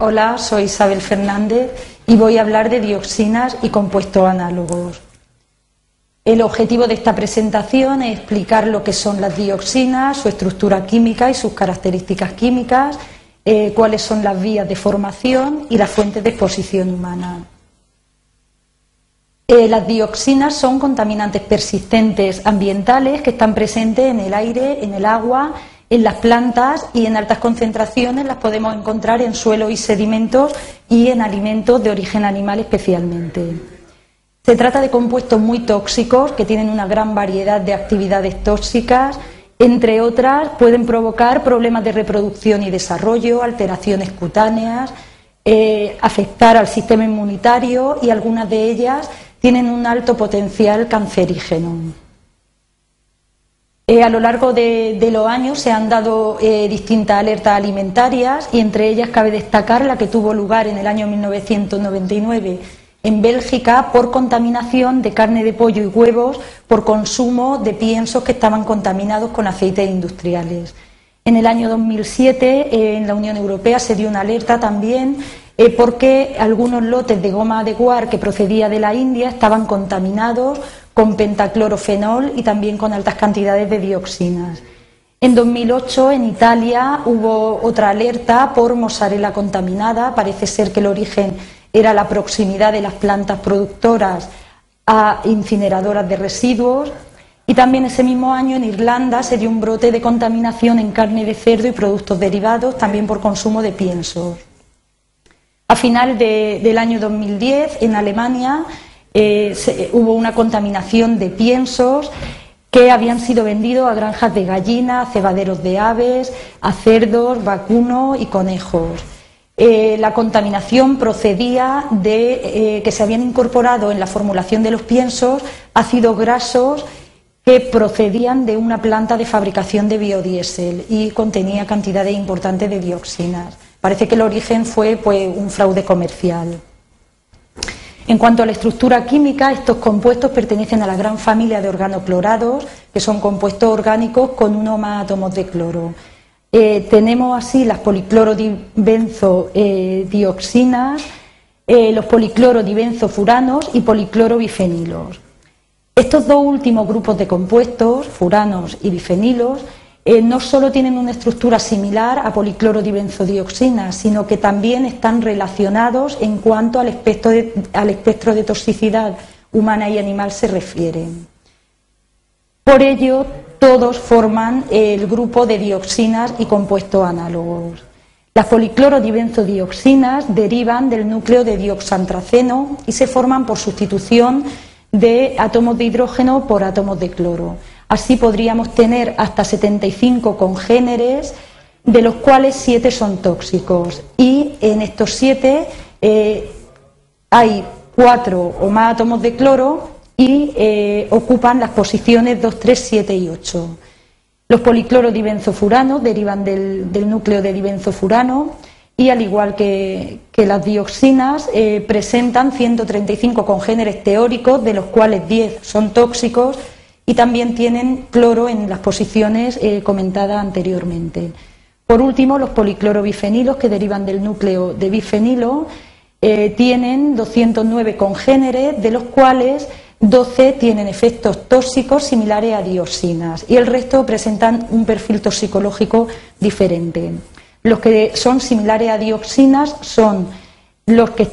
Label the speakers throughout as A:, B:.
A: Hola, soy Isabel Fernández y voy a hablar de dioxinas y compuestos análogos. El objetivo de esta presentación es explicar lo que son las dioxinas, su estructura química y sus características químicas, cuáles son las vías de formación y las fuentes de exposición humana. Las dioxinas son contaminantes persistentes ambientales que están presentes en el aire, en el agua, en las plantas, y en altas concentraciones las podemos encontrar en suelos y sedimentos y en alimentos de origen animal especialmente. Se trata de compuestos muy tóxicos que tienen una gran variedad de actividades tóxicas. Entre otras, pueden provocar problemas de reproducción y desarrollo, alteraciones cutáneas, afectar al sistema inmunitario, y algunas de ellas tienen un alto potencial cancerígeno. A lo largo de los años se han dado distintas alertas alimentarias, y entre ellas cabe destacar la que tuvo lugar en el año 1999 en Bélgica por contaminación de carne de pollo y huevos por consumo de piensos que estaban contaminados con aceites industriales. En el año 2007 en la Unión Europea se dio una alerta también porque algunos lotes de goma de guar que procedía de la India estaban contaminados con pentaclorofenol y también con altas cantidades de dioxinas. En 2008 en Italia hubo otra alerta por mozzarella contaminada. Parece ser que el origen era la proximidad de las plantas productoras a incineradoras de residuos. Y también ese mismo año en Irlanda se dio un brote de contaminación en carne de cerdo y productos derivados, también por consumo de piensos. A final del año 2010 en Alemania hubo una contaminación de piensos que habían sido vendidos a granjas de gallinas, cebaderos de aves, a cerdos, vacunos y conejos. La contaminación procedía de que se habían incorporado en la formulación de los piensos ácidos grasos que procedían de una planta de fabricación de biodiesel y contenía cantidades importantes de dioxinas. Parece que el origen fue un fraude comercial. En cuanto a la estructura química, estos compuestos pertenecen a la gran familia de organoclorados, que son compuestos orgánicos con uno o más átomos de cloro. Tenemos así las policlorodibenzodioxinas, los policlorodibenzofuranos y policlorobifenilos. Estos dos últimos grupos de compuestos, furanos y bifenilos, no solo tienen una estructura similar a policlorodibenzodioxinas, sino que también están relacionados en cuanto al espectro de toxicidad humana y animal se refiere. Por ello, todos forman el grupo de dioxinas y compuestos análogos. Las policlorodibenzodioxinas derivan del núcleo de dioxantraceno y se forman por sustitución de átomos de hidrógeno por átomos de cloro. Así podríamos tener hasta 75 congéneres, de los cuales 7 son tóxicos, y en estos 7 hay 4 o más átomos de cloro y ocupan las posiciones 2, 3, 7 y 8. Los policlorodibenzofuranos derivan del núcleo de dibenzofurano y, al igual que las dioxinas, presentan 135 congéneres teóricos, de los cuales 10 son tóxicos y también tienen cloro en las posiciones comentadas anteriormente. Por último, los policlorobifenilos, que derivan del núcleo de bifenilo, tienen 209 congéneres, de los cuales 12 tienen efectos tóxicos similares a dioxinas y el resto presentan un perfil toxicológico diferente. Los que son similares a dioxinas son los que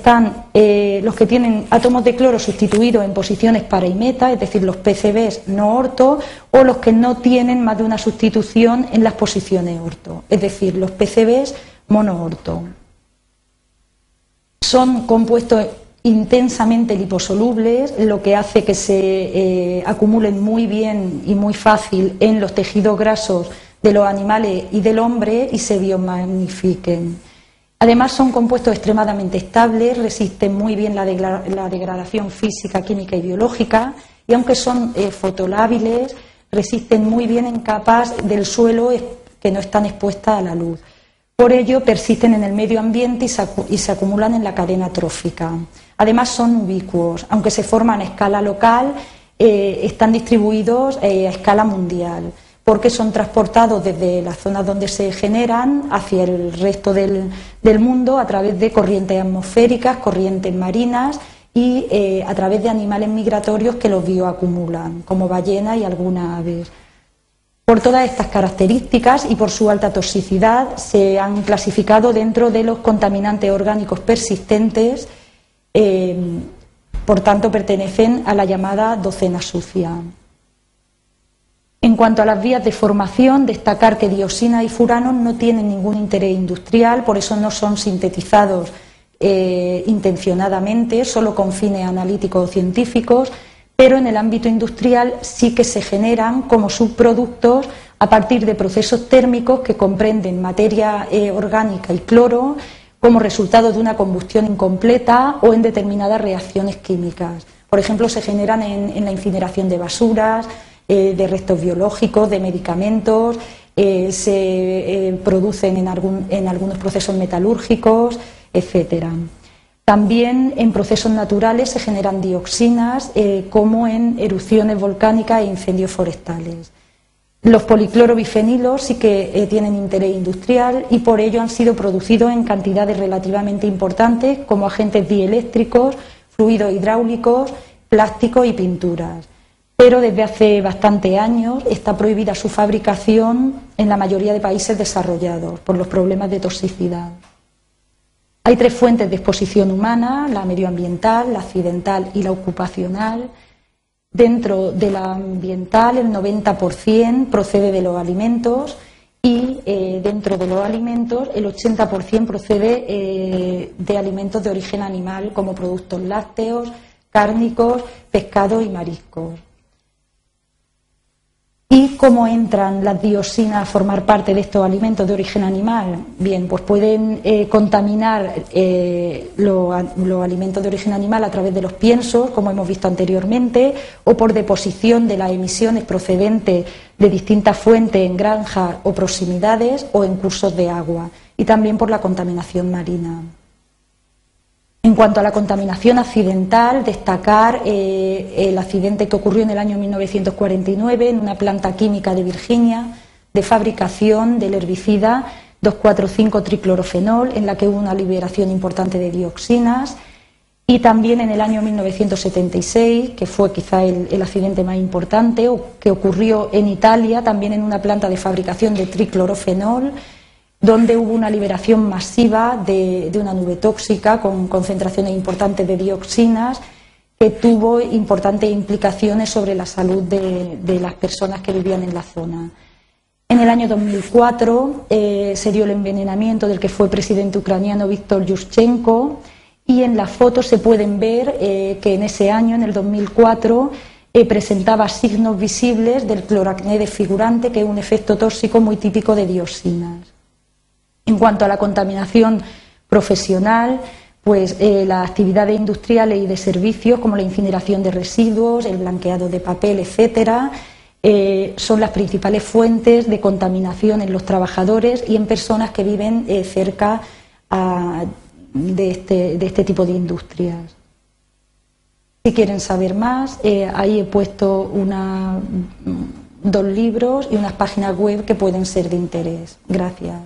A: tienen átomos de cloro sustituidos en posiciones para y meta, es decir, los PCBs no orto, o los que no tienen más de una sustitución en las posiciones orto, es decir, los PCBs monoorto. Son compuestos intensamente liposolubles, lo que hace que se acumulen muy bien y muy fácil en los tejidos grasos de los animales y del hombre y se biomagnifiquen. Además, son compuestos extremadamente estables, resisten muy bien la degradación física, química y biológica, y aunque son fotolábiles, resisten muy bien en capas del suelo que no están expuestas a la luz. Por ello, persisten en el medio ambiente y se acumulan en la cadena trófica. Además, son ubicuos, aunque se forman a escala local, están distribuidos a escala mundial. porque son transportados desde las zonas donde se generan hacia el resto del mundo a través de corrientes atmosféricas, corrientes marinas y a través de animales migratorios que los bioacumulan, como ballenas y algunas aves. Por todas estas características y por su alta toxicidad se han clasificado dentro de los contaminantes orgánicos persistentes, por tanto pertenecen a la llamada docena sucia. En cuanto a las vías de formación, destacar que dioxinas y furanos no tienen ningún interés industrial, por eso no son sintetizados intencionadamente, solo con fines analíticos o científicos, pero en el ámbito industrial sí que se generan como subproductos a partir de procesos térmicos que comprenden materia orgánica y cloro como resultado de una combustión incompleta o en determinadas reacciones químicas. Por ejemplo, se generan en la incineración de basuras, de restos biológicos, de medicamentos, se producen en algunos procesos metalúrgicos, etcétera. También en procesos naturales se generan dioxinas, como en erupciones volcánicas e incendios forestales. Los policlorobifenilos sí que tienen interés industrial y por ello han sido producidos en cantidades relativamente importantes como agentes dieléctricos, fluidos hidráulicos, plásticos y pinturas. Pero desde hace bastantes años está prohibida su fabricación en la mayoría de países desarrollados por los problemas de toxicidad. Hay tres fuentes de exposición humana: la medioambiental, la accidental y la ocupacional. Dentro de la ambiental, el 90% procede de los alimentos y dentro de los alimentos el 80% procede de alimentos de origen animal, como productos lácteos, cárnicos, pescados y mariscos. ¿Y cómo entran las dioxinas a formar parte de estos alimentos de origen animal? Bien, pues pueden contaminar los alimentos de origen animal a través de los piensos, como hemos visto anteriormente, o por deposición de las emisiones procedentes de distintas fuentes en granjas o proximidades o en cursos de agua, y también por la contaminación marina. En cuanto a la contaminación accidental, destacar el accidente que ocurrió en el año 1949 en una planta química de Virginia de fabricación del herbicida 2,4,5-triclorofenol, en la que hubo una liberación importante de dioxinas, y también en el año 1976, que fue quizá el accidente más importante, que ocurrió en Italia, también en una planta de fabricación de triclorofenol, donde hubo una liberación masiva de una nube tóxica con concentraciones importantes de dioxinas que tuvo importantes implicaciones sobre la salud de las personas que vivían en la zona. En el año 2004 se dio el envenenamiento del que fue presidente ucraniano Víktor Yushchenko, y en las fotos se pueden ver que en ese año, en el 2004, presentaba signos visibles del cloracné desfigurante, que es un efecto tóxico muy típico de dioxinas. En cuanto a la contaminación profesional, pues las actividades industriales y de servicios, como la incineración de residuos, el blanqueado de papel, etcétera, son las principales fuentes de contaminación en los trabajadores y en personas que viven cerca de este tipo de industrias. Si quieren saber más, ahí he puesto 2 libros y unas páginas web que pueden ser de interés. Gracias.